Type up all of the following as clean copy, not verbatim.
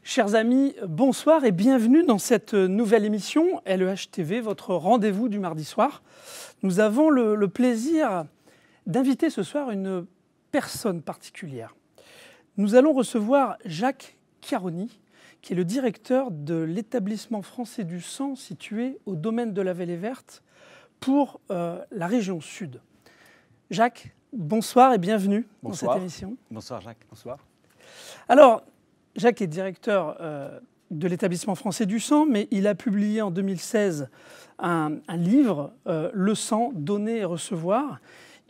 Chers amis, bonsoir et bienvenue dans cette nouvelle émission LEH TV, votre rendez-vous du mardi soir. Nous avons le plaisir d'inviter ce soir une personne particulière. Nous allons recevoir Jacques Chiaroni, qui est le directeur de l'établissement français du sang situé au domaine de la Vallée Verte pour la région sud. Jacques, bonsoir et bienvenue dans cette émission. Bonsoir Jacques. Bonsoir. Alors, Jacques est directeur de l'établissement français du sang, mais il a publié en 2016 un livre, Le sang, donner et recevoir.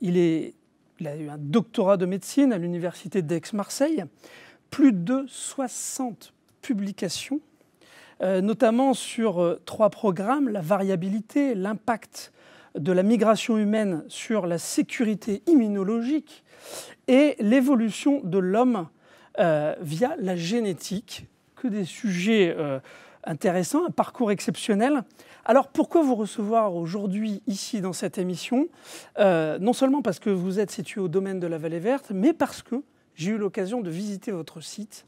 Il a eu un doctorat de médecine à l'université d'Aix-Marseille, plus de 60 publications, notamment sur 3 programmes, la variabilité, l'impact de la migration humaine sur la sécurité immunologique et l'évolution de l'homme via la génétique, que des sujets intéressants, un parcours exceptionnel. Alors pourquoi vous recevoir aujourd'hui ici dans cette émission? Non seulement parce que vous êtes situé au domaine de la Vallée Verte, mais parce que j'ai eu l'occasion de visiter votre site.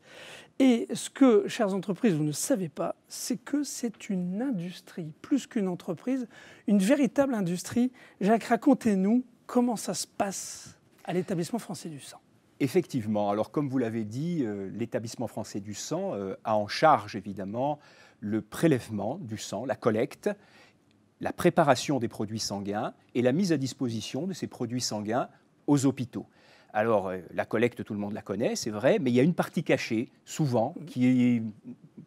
Et ce que, chères entreprises, vous ne savez pas, c'est que c'est une industrie, plus qu'une entreprise, une véritable industrie. Jacques, racontez-nous comment ça se passe à l'établissement français du sang. Effectivement, alors comme vous l'avez dit, l'établissement français du sang a en charge évidemment le prélèvement du sang, la collecte, la préparation des produits sanguins et la mise à disposition de ces produits sanguins aux hôpitaux. Alors la collecte, tout le monde la connaît, c'est vrai, mais il y a une partie cachée, souvent,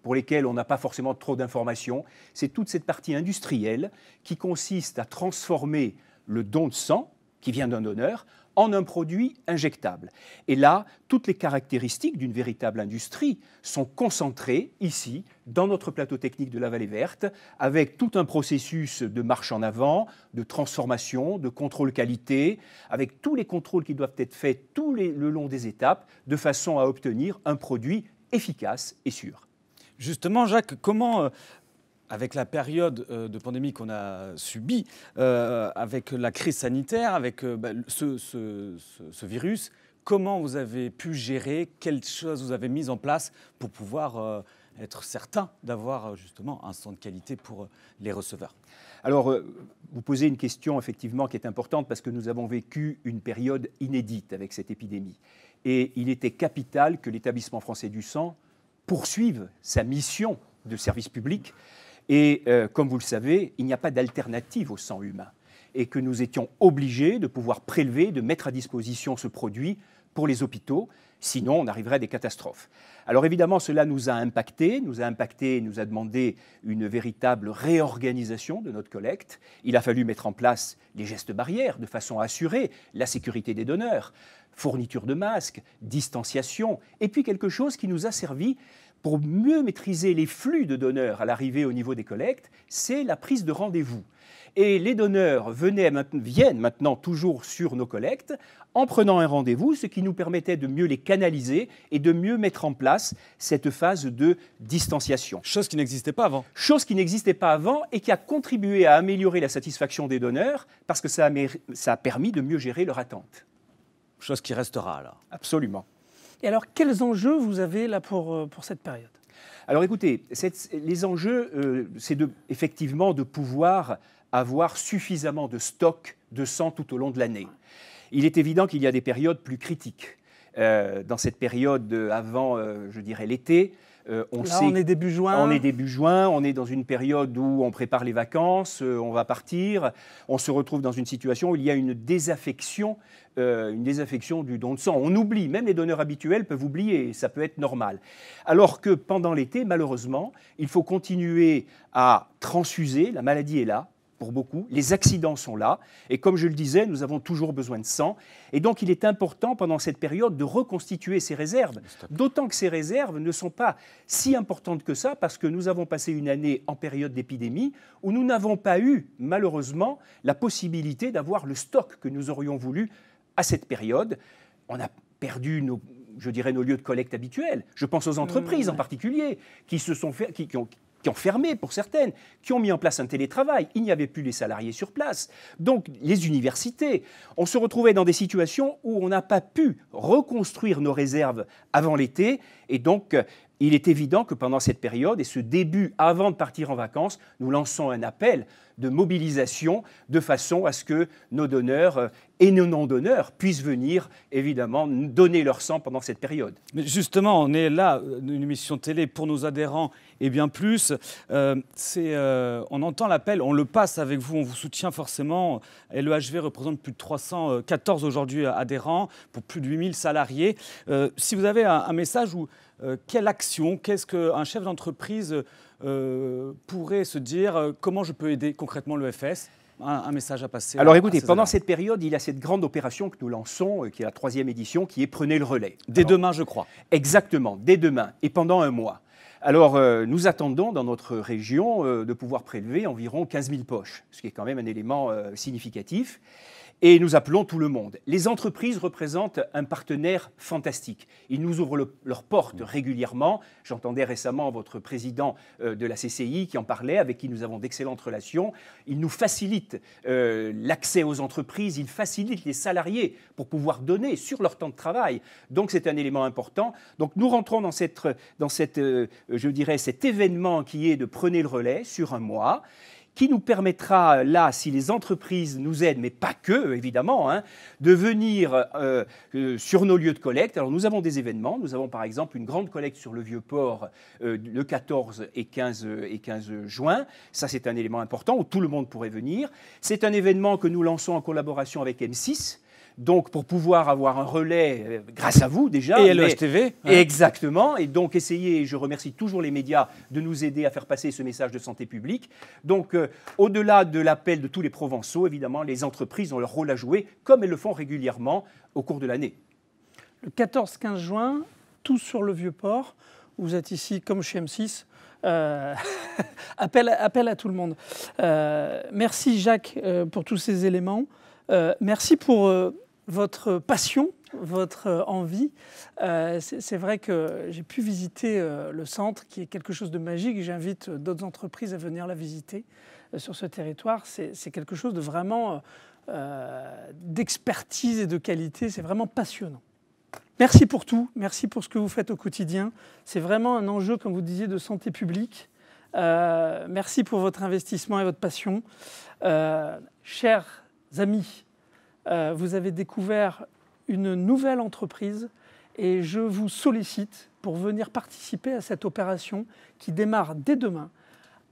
pour lesquelles on n'a pas forcément trop d'informations. C'est toute cette partie industrielle qui consiste à transformer le don de sang, qui vient d'un donneur, en un produit injectable. Et là, toutes les caractéristiques d'une véritable industrie sont concentrées ici, dans notre plateau technique de la Vallée Verte, avec tout un processus de marche en avant, de transformation, de contrôle qualité, avec tous les contrôles qui doivent être faits le long des étapes, de façon à obtenir un produit efficace et sûr. Justement, Jacques, comment... avec la période de pandémie qu'on a subie, avec la crise sanitaire, avec ce virus, comment vous avez pu gérer, quelles choses vous avez mises en place pour pouvoir être certain d'avoir justement un sang de qualité pour les receveurs? Alors, vous posez une question effectivement qui est importante parce que nous avons vécu une période inédite avec cette épidémie. Et il était capital que l'établissement français du sang poursuive sa mission de service public. Et comme vous le savez, il n'y a pas d'alternative au sang humain et que nous étions obligés de pouvoir prélever, de mettre à disposition ce produit pour les hôpitaux, sinon on arriverait à des catastrophes. Alors évidemment, cela nous a demandé une véritable réorganisation de notre collecte. Il a fallu mettre en place les gestes barrières de façon à assurer la sécurité des donneurs, fourniture de masques, distanciation, et puis quelque chose qui nous a servi pour mieux maîtriser les flux de donneurs à l'arrivée au niveau des collectes, c'est la prise de rendez-vous. Et les donneurs viennent maintenant toujours sur nos collectes en prenant un rendez-vous, ce qui nous permettait de mieux les canaliser et de mieux mettre en place cette phase de distanciation. Chose qui n'existait pas avant. Chose qui n'existait pas avant et qui a contribué à améliorer la satisfaction des donneurs parce que ça a permis de mieux gérer leur attente. Chose qui restera alors. Absolument. Et alors, quels enjeux vous avez là pour cette période? Alors écoutez, les enjeux, c'est effectivement de pouvoir avoir suffisamment de stock de sang tout au long de l'année. Il est évident qu'il y a des périodes plus critiques. Dans cette période avant, je dirais, l'été, on est début juin. On est début juin, on est dans une période où on prépare les vacances, on va partir, on se retrouve dans une situation où il y a une désaffection du don de sang. On oublie, même les donneurs habituels peuvent oublier, et ça peut être normal. Alors que pendant l'été, malheureusement, il faut continuer à transfuser, la maladie est là, pour beaucoup, les accidents sont là, et comme je le disais, nous avons toujours besoin de sang, et donc il est important pendant cette période de reconstituer ces réserves, d'autant que ces réserves ne sont pas si importantes que ça, parce que nous avons passé une année en période d'épidémie, où nous n'avons pas eu, malheureusement, la possibilité d'avoir le stock que nous aurions voulu à cette période. On a perdu nos lieux de collecte habituels. Je pense aux entreprises en particulier, qui qui ont fermé pour certaines, qui ont mis en place un télétravail. Il n'y avait plus les salariés sur place. Donc les universités, on se retrouvait dans des situations où on n'a pas pu reconstruire nos réserves avant l'été. Et donc, il est évident que pendant cette période et ce début, avant de partir en vacances, nous lançons un appel de mobilisation de façon à ce que nos donneurs et nos non-donneurs puissent venir, évidemment, donner leur sang pendant cette période. Mais justement, on est là, une émission télé pour nos adhérents et bien plus. On entend l'appel, on le passe avec vous, on vous soutient forcément. LEHV représente plus de 314 aujourd'hui adhérents pour plus de 8000 salariés. Si vous avez un message ou quelle action, qu'est-ce qu'un chef d'entreprise pourrait se dire, comment je peux aider concrètement l'EFS ? Un message à passer. Alors écoutez, pendant cette période, il y a cette grande opération que nous lançons, qui est la 3e édition, qui est Prenez le relais. Dès demain, je crois. Exactement, dès demain et pendant un mois. Alors nous attendons dans notre région de pouvoir prélever environ 15 000 poches, ce qui est quand même un élément significatif. Et nous appelons tout le monde. Les entreprises représentent un partenaire fantastique. Ils nous ouvrent leurs portes régulièrement. J'entendais récemment votre président de la CCI qui en parlait, avec qui nous avons d'excellentes relations. Ils nous facilitent l'accès aux entreprises, ils facilitent les salariés pour pouvoir donner sur leur temps de travail. Donc c'est un élément important. Donc nous rentrons dans je dirais, cet événement qui est de Prenez le relais sur un mois, qui nous permettra, là, si les entreprises nous aident, mais pas que, évidemment, de venir sur nos lieux de collecte. Alors, nous avons des événements. Nous avons, par exemple, une grande collecte sur le Vieux-Port le 14 et 15 juin. Ça, c'est un élément important où tout le monde pourrait venir. C'est un événement que nous lançons en collaboration avec M6. Donc, pour pouvoir avoir un relais, grâce à vous déjà. Et LEHTV. Exactement. Et donc, essayez, et je remercie toujours les médias de nous aider à faire passer ce message de santé publique. Donc, au-delà de l'appel de tous les Provençaux, évidemment, les entreprises ont leur rôle à jouer, comme elles le font régulièrement au cours de l'année. Le 14-15 juin, tous sur le Vieux-Port. Vous êtes ici, comme chez M6. Appel à tout le monde. Merci, Jacques, pour tous ces éléments. Merci pour votre passion, votre envie. C'est vrai que j'ai pu visiter le centre, qui est quelque chose de magique. J'invite d'autres entreprises à venir la visiter sur ce territoire. C'est quelque chose de vraiment d'expertise et de qualité. C'est vraiment passionnant. Merci pour tout. Merci pour ce que vous faites au quotidien. C'est vraiment un enjeu, comme vous disiez, de santé publique. Merci pour votre investissement et votre passion. Chers amis, vous avez découvert une nouvelle entreprise et je vous sollicite pour venir participer à cette opération qui démarre dès demain.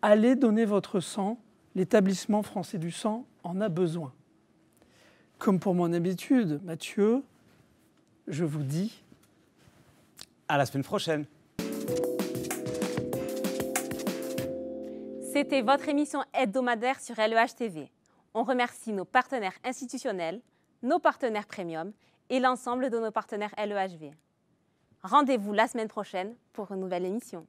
Allez donner votre sang, l'établissement français du sang en a besoin. Comme pour mon habitude, Mathieu, je vous dis à la semaine prochaine. C'était votre émission hebdomadaire sur LEHTV. On remercie nos partenaires institutionnels, nos partenaires premium et l'ensemble de nos partenaires LEHV. Rendez-vous la semaine prochaine pour une nouvelle émission.